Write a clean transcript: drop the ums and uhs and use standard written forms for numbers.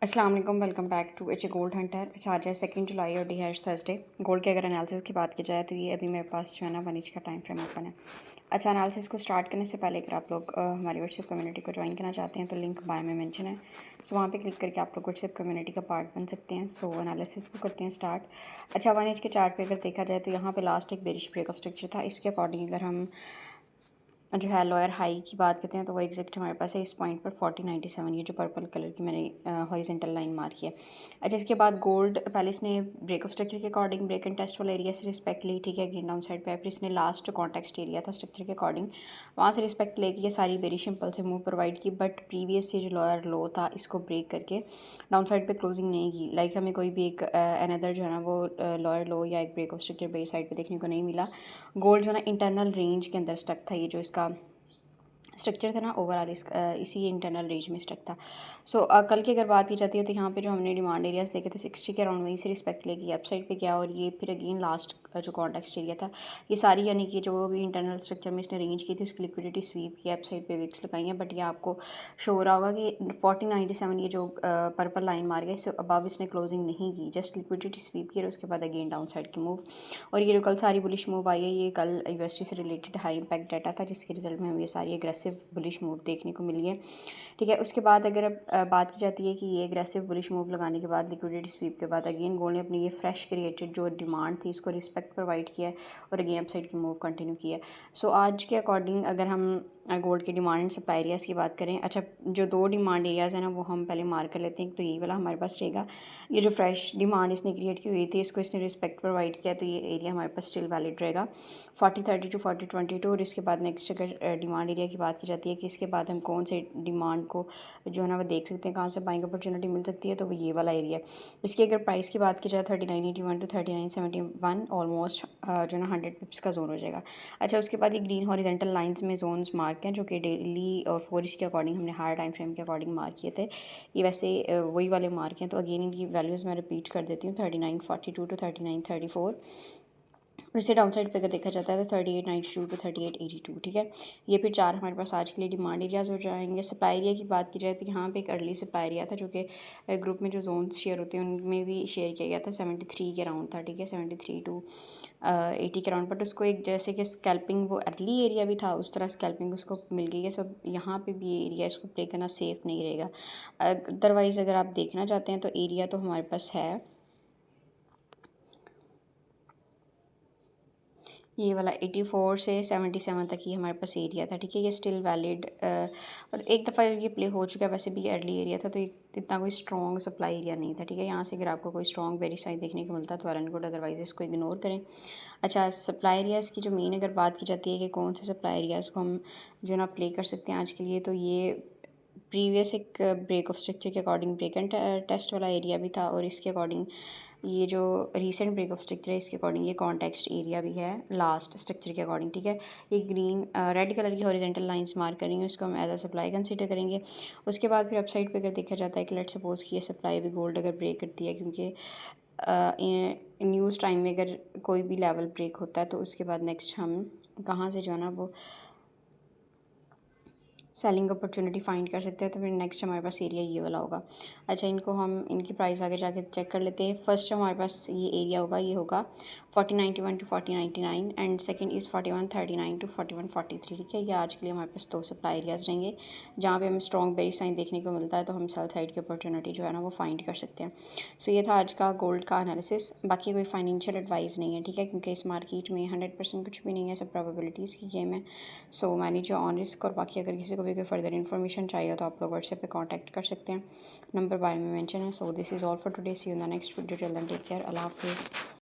अस्सलाम वालेकुम, welcome back to H gold hunter. अच्छा, आज है 2 जुलाई और डी है थर्सडे। गोल्ड के अगर एनालिसिस की बात की जाए तो ये अभी मेरे पास जो है ना 1 इंच का टाइम फ्रेम ओपन है। अच्छा, एनालिसिस को स्टार्ट करने से पहले अगर आप लोग हमारी व्हाट्सएप कम्युनिटी को ज्वाइन करना चाहते हैं तो लिंक बाय में मेंशन है। सो वहाँ पे क्लिक करके आप लोग व्हाट्सएप कम्युनिटी का पार्ट बन सकते हैं। सो एनालिसिस को करते हैं स्टार्ट। अच्छा, 1 इंच के चार्ट पे अगर देखा जाए तो यहाँ पे लास्ट एक बेरिश ब्रेक ऑफ स्ट्रक्चर था। इसके अकॉर्डिंग अगर हम जो है लोअर हाई की बात करते हैं तो वो एग्जैक्ट हमारे पास है इस पॉइंट पर 4097, ये जो पर्पल कलर की मैंने हॉरिजॉन्टल लाइन मार्क है। अच्छा, इसके बाद गोल्ड पहले इसने ब्रेक ऑफ स्ट्रक्चर के अकॉर्डिंग ब्रेक एंड टेस्ट वाला एरिया से रिस्पेक्ट ली, ठीक है। अगेन डाउन साइड पे फिर इसने लास्ट जो कॉन्टेक्स्ट एरिया था स्ट्रक्चर के अकॉर्डिंग वहाँ से रिस्पेक्ट लेके ये सारी बेरिश सिंपल से मूव प्रोवाइड की, बट प्रीवियस ये जो लोअर लो था इसको ब्रेक करके डाउन साइड पे क्लोजिंग नहीं की। लाइक हमें कोई भी एक अनदर जो है ना वो लोअर लो या एक break of structure base side पे देखने को नहीं मिला। गोल्ड जो है ना इंटरनल रेंज के अंदर स्टक था। ये जो इसका स्ट्रक्चर था ना ओवरऑल इसी इंटरनल रेंज में स्टक था। सो कल की अगर बात की जाती है तो यहाँ पे जो हमने डिमांड एरियाज देखे थे 60 के अराउंड, वहीं से रिस्पेक्ट लेके अप साइड पे गया और ये फिर अगेन लास्ट जो कॉन्टेक्स्ट एरिया था ये सारी, यानी कि जो भी इंटरनल स्ट्रक्चर में इसने रेंज की थी उसकी लिक्विडिटी स्वीप की अप साइड पे विक्स लगाई हैं। बट ये आपको शो हो रहा होगा कि 4097 ये जो पर्पल लाइन मार गया इससे अबव इसने क्लोजिंग नहीं की, जस्ट लिक्विडिटी स्वीप की और उसके बाद अगेन डाउन साइड की मूव। और ये जो कल सारी बुलिश मूव आई है ये कल यूएसडी से रिलेटेड हाई इंपैक्ट डाटा था जिसके रिजल्ट में हमें ये सारी एग्रेसिव बुलिश मूव देखने को मिली है, ठीक है। उसके बाद अगर अब बात की जाती है कि ये एग्रेसिव बुलिश मूव लगाने के बाद लिक्विडिटी स्वीप के बाद अगेन गोल्ड ने अपनी ये फ्रेश क्रिएटेड जो डिमांड थी इसको रिस्पेक्ट प्रोवाइड किया है और अगेन अपसाइड की मूव कंटिन्यू की है। सो आज के अकॉर्डिंग अगर हम गोल्ड के डिमांड एंड सप्लाई एरियाज़ की बात करें, अच्छा जो दो डिमांड एरियाज़ हैं ना वो हम पहले मार्क कर लेते हैं। तो ये वाला हमारे पास रहेगा, ये जो फ्रेश डिमांड इसने क्रिएट की हुई थी इसको इसने रिस्पेक्ट प्रोवाइड किया तो ये एरिया हमारे पास स्टिल वैलिड रहेगा 4032 4022। और इसके बाद नेक्स्ट अगर डिमांड एरिया की बात की जाती है कि इसके बाद हम कौन से डिमांड को जो है ना वो देख सकते हैं, कहाँ से बाइंग अपॉर्चुनिटी मिल सकती है, तो वो ये वाला एरिया। इसकी अगर प्राइस की बात की जाए 3981 टू 3971 ऑलमोस्ट जो है ना 100 पिप्स का जोन हो जाएगा। अच्छा, उसके बाद ये ग्रीन हॉरिजेंटल लाइंस में जोन्स मार्क हैं जो कि डेली और 4 इंच के अकॉर्डिंग हमने हायर टाइम फ्रेम के अकॉर्डिंग मार्क किए थे। ये वैसे वही वाले मार्क हैं, तो अगेन इनकी वैल्यूज़ मैं रिपीट कर देती हूँ 3942 टू 3934। और इससे डाउन साइड पे अगर देखा जाता है तो 3892 टू 3882, ठीक है। ये फिर चार हमारे पास आज के लिए डिमांड एरियाज़ हो जाएंगे। सप्लाई एरिया की बात की जाए तो यहाँ पे एक अर्ली सप्लाई एरिया था जो कि ग्रुप में जो जोन्स शेयर होते हैं उनमें भी शेयर किया गया था 73 के अराउंड था, ठीक है, 73 टू 80 के अराउंड। बट उसको एक जैसे कि स्कैल्पिंग वो अर्ली एरिया भी था उस तरह स्कैल्पिंग उसको मिल गई है। सो यहाँ पे भी ये एरिया इसको प्ले करना सेफ़ नहीं रहेगा। अदरवाइज़ अगर आप देखना चाहते हैं तो एरिया तो हमारे पास है ये वाला 84 से 77 तक ही हमारे पास एरिया था, ठीक है। ये स्टिल वैलिड, मतलब एक दफ़ा ये प्ले हो चुका है, वैसे भी अर्ली एरिया था तो इतना कोई स्ट्रॉन्ग सप्लाई एरिया नहीं था, ठीक है। यहाँ से अगर आपको कोई स्ट्रॉन्ग वेरी साइन देखने को मिलता है तो गुड, अदरवाइज इसको इग्नोर करें। अच्छा, सप्लाई एरियाज़ की जो मेन अगर बात की जाती है कि कौन से सप्लाई एरियाज़ को हम जो ना प्ले कर सकते हैं आज के लिए, तो ये प्रीवियस एक ब्रेक ऑफ स्ट्रक्चर के अकॉर्डिंग ब्रेक एंड टेस्ट वाला एरिया भी था और इसके अकॉर्डिंग ये जो रीसेंट ब्रेक ऑफ स्ट्रक्चर है इसके अकॉर्डिंग ये कॉन्टेक्स्ट एरिया भी है लास्ट स्ट्रक्चर के अकॉर्डिंग, ठीक है। ये ग्रीन रेड कलर की हॉरिजेंटल लाइंस मार्क करेंगे, उसको हम एज अ सप्लाई कंसीडर करेंगे। उसके बाद फिर अपसाइड पे अगर देखा जाता है कि लेट सपोज कि ये सप्लाई भी गोल्ड अगर ब्रेक करती है, क्योंकि न्यूज़ टाइम में अगर कोई भी लेवल ब्रेक होता है तो उसके बाद नेक्स्ट हम कहाँ से जो है ना वो सेलिंग अपॉर्चुनिटी फाइंड कर सकते हैं। तो फिर नेक्स्ट हमारे पास एरिया ये वाला होगा। अच्छा, इनको हम इनकी प्राइस आगे जाके चेक कर लेते हैं। फर्स्ट जो हमारे पास ये एरिया होगा ये होगा 4091 to 4099 and second is 4139 to 4143, ठीक है। ये आज के लिए हमारे पास दो सप्लाई एरियाज़ रहेंगे जहाँ पे हमें स्ट्रॉन्ग बेरी साइन देखने को मिलता है तो हम सेल साइड की अपॉर्चुनिटी जो है ना वो फाइंड कर सकते हैं। सो ये था आज का गोल्ड का एनालिसिस। बाकी कोई फाइनेंशियल एडवाइस नहीं है, ठीक है, क्योंकि इस मार्केट में 100% कुछ भी नहीं है, सब प्रोबेबिलिटीज़ की गेम है। सो मैनेज ऑन रिस्क। और बाकी अगर किसी को भी कोई फर्दर इन्फॉर्मेशन चाहिए तो आप लोग व्हाट्सएप पे कांटेक्ट कर सकते हैं, नंबर बाय में मेंशन है। So this is all for today, see you in the next video, till then take care, Allah हाफिज़।